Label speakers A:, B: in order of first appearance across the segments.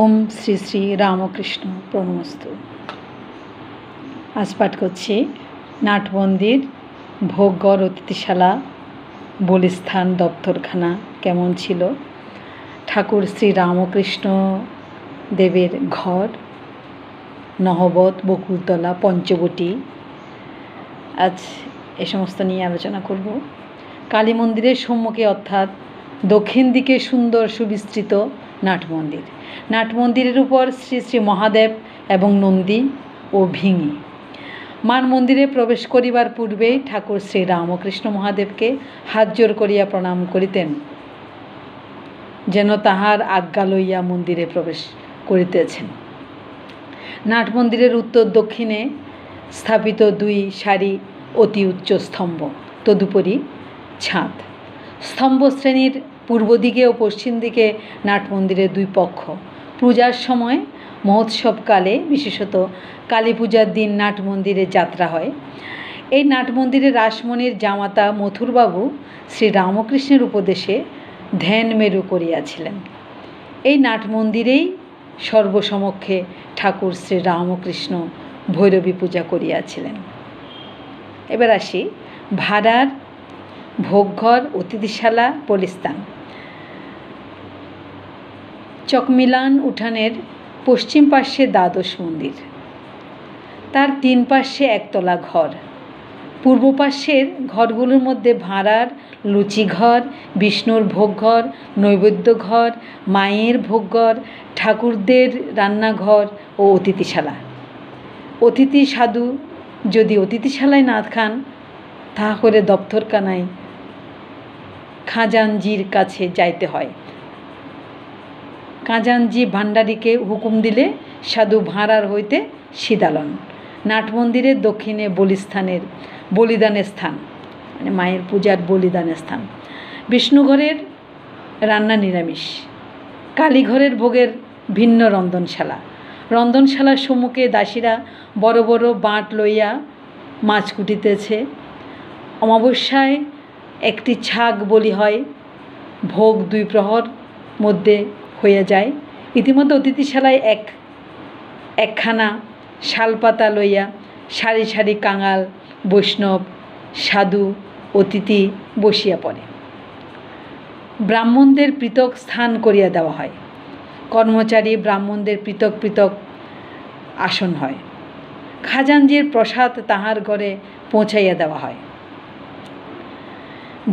A: ওম শ্রী শ্রী রামকৃষ্ণ প্রণমস্তু। আজ পাঠ করছি নাটমন্দির, ভোগঘর, অতিথিশালা, বলিস্থান, দপ্তরখানা কেমন ছিল। ঠাকুর শ্রী রামকৃষ্ণ দেবের ঘর, নহবত, বকুলতলা, পঞ্চবটি, আজ এ সমস্ত নিয়ে আলোচনা করব। কালী মন্দিরের সম্মুখে অর্থাৎ দক্ষিণ দিকে সুন্দর সুবিস্তৃত নাটমন্দির। নাটমন্দিরের উপর শ্রী শ্রী মহাদেব এবং নন্দী ও ভিঙি। মান মন্দিরে প্রবেশ করিবার পূর্বেই ঠাকুর শ্রী রামকৃষ্ণ মহাদেবকে হাত জোর করিয়া প্রণাম করিতেন, যেন তাহার আজ্ঞা লইয়া মন্দিরে প্রবেশ করিতেছেন। নাটমন্দিরের উত্তর দক্ষিণে স্থাপিত দুই সারি অতি উচ্চ স্তম্ভ, তদুপরি ছাদ। স্তম্ভ শ্রেণীর পূর্ব দিকে ও পশ্চিম দিকে নাটমন্দিরের দুই পক্ষ। পূজার সময় মহোৎসবকালে, বিশেষত কালী পূজার দিন নাটমন্দিরে যাত্রা হয়। এই নাটমন্দিরে রাসমণির জামাতা মথুরবাবু শ্রী রামকৃষ্ণের উপদেশে ধ্যান মেরু করিয়াছিলেন। এই নাটমন্দিরেই সর্বসমক্ষে ঠাকুর শ্রী রামকৃষ্ণ ভৈরবী পূজা করিয়াছিলেন। এবার আসি ভাড়ার, ভোগঘর, অতিথিশালা, বলিস্থান। চকমিলান উঠানের পশ্চিম পার্শ্বে দ্বাদশ মন্দির, তার তিন পার্শ্বে একতলা ঘর। পূর্ব পার্শ্বের ঘরগুলোর মধ্যে ভাড়ার লুচিঘর, বিষ্ণুর ভোগঘর, নৈবেদ্য ঘর, মায়ের ভোগঘর, ঠাকুরদের রান্নাঘর ও অতিথিশালা। অতিথি সাধু যদি অতিথিশালায় না খান, তাহলে দপ্তরখানায় খাজানজির কাছে যাইতে হয়। খাজানজি ভাণ্ডারীকে হুকুম দিলে সাধু ভাঁড়ার হইতে সিদালন। নাটমন্দিরের দক্ষিণে বলিস্থানের বলিদানের স্থান, মানে মায়ের পূজার বলিদানের স্থান। বিষ্ণুঘরের রান্না নিরামিষ। কালীঘরের ভোগের ভিন্ন রন্ধনশালা। রন্ধনশালার সম্মুখে দাসীরা বড় বড় বাঁট লইয়া মাছ কুটিতেছে। অমাবস্যায় একটি ছাগ বলি হয়, ভোগ দুই প্রহর মধ্যে হয়ে যায়। ইতিমধ্যে অতিথিশালায় একখানা শালপাতা লইয়া সারি সারি কাঙাল, বৈষ্ণব, সাধু, অতিথি বসিয়া পড়ে। ব্রাহ্মণদের পৃথক স্থান করিয়া দেওয়া হয়। কর্মচারী ব্রাহ্মণদের পৃথক পৃথক আসন হয়। খাজানজির প্রসাদ তাহার ঘরে পৌঁছাইয়া দেওয়া হয়।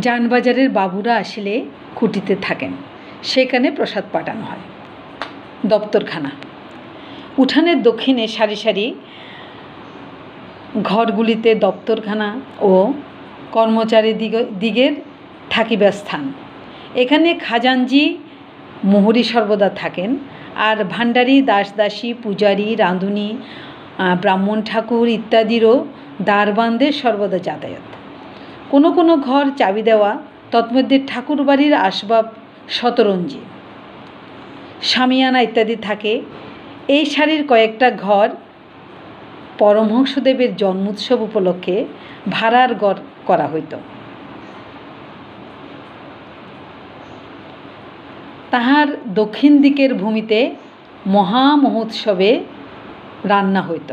A: জানবাজারের বাবুরা আসিলে খুঁটিতে থাকেন, সেখানে প্রসাদ পাঠানো হয়। দপ্তরখানা। উঠানের দক্ষিণে সারি সারি ঘরগুলিতে দপ্তরখানা ও কর্মচারী দিগের থাকিবার স্থান। এখানে খাজানজি মোহরি সর্বদা থাকেন, আর ভাণ্ডারী, দাসদাসী, পূজারী, রাঁধুনি, ব্রাহ্মণ ঠাকুর ইত্যাদিরও দ্বারবান্ধের সর্বদা যাতায়াত। কোনো কোনো ঘর চাবি দেওয়া, তৎমধ্যে ঠাকুর বাড়ির আসবাব, শতরঞ্জি, শামিয়ানা ইত্যাদি থাকে। এই সারির কয়েকটা ঘর পরমহংসদেবের জন্মোৎসব উপলক্ষে ভাড়ার ঘর করা হইত। তাহার দক্ষিণ দিকের ভূমিতে মহামহোৎসবে রান্না হইত।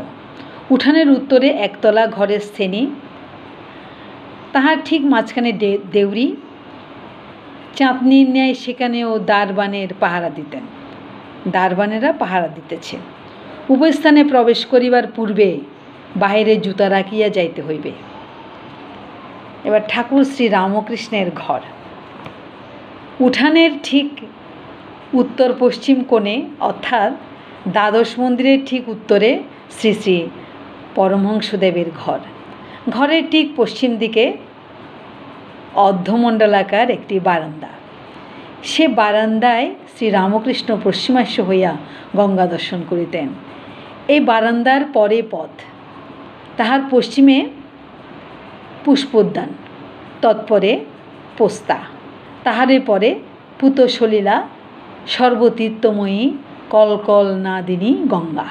A: উঠানের উত্তরে একতলা ঘরের শ্রেণী, তাহার ঠিক মাঝখানে দেউরি, চাঁদনির ন্যায় সেখানেও দারবানের পাহারা দিতেন। দারবানেরা পাহারা দিতেছে। উভয় স্থানে প্রবেশ করিবার পূর্বে বাহিরে জুতা রাখিয়া যাইতে হইবে। এবার ঠাকুর শ্রী রামকৃষ্ণের ঘর। উঠানের ঠিক উত্তর পশ্চিম কোণে, অর্থাৎ দ্বাদশ মন্দিরের ঠিক উত্তরে শ্রী শ্রী পরমহংসদেবের ঘর। ঘরের ঠিক পশ্চিম দিকে অর্ধমণ্ডলাকার একটি বারান্দা। সে বারান্দায় শ্রী রামকৃষ্ণ পশ্চিমাস্য হইয়া গঙ্গা দর্শন করিতেন। এই বারান্দার পরে পথ, তাহার পশ্চিমে পুষ্পোদ্যান, তৎপরে পোস্তা, তাহারে পরে পুতসলীলা, সর্বতীর্থময়ী কলকল নাদিনী গঙ্গা।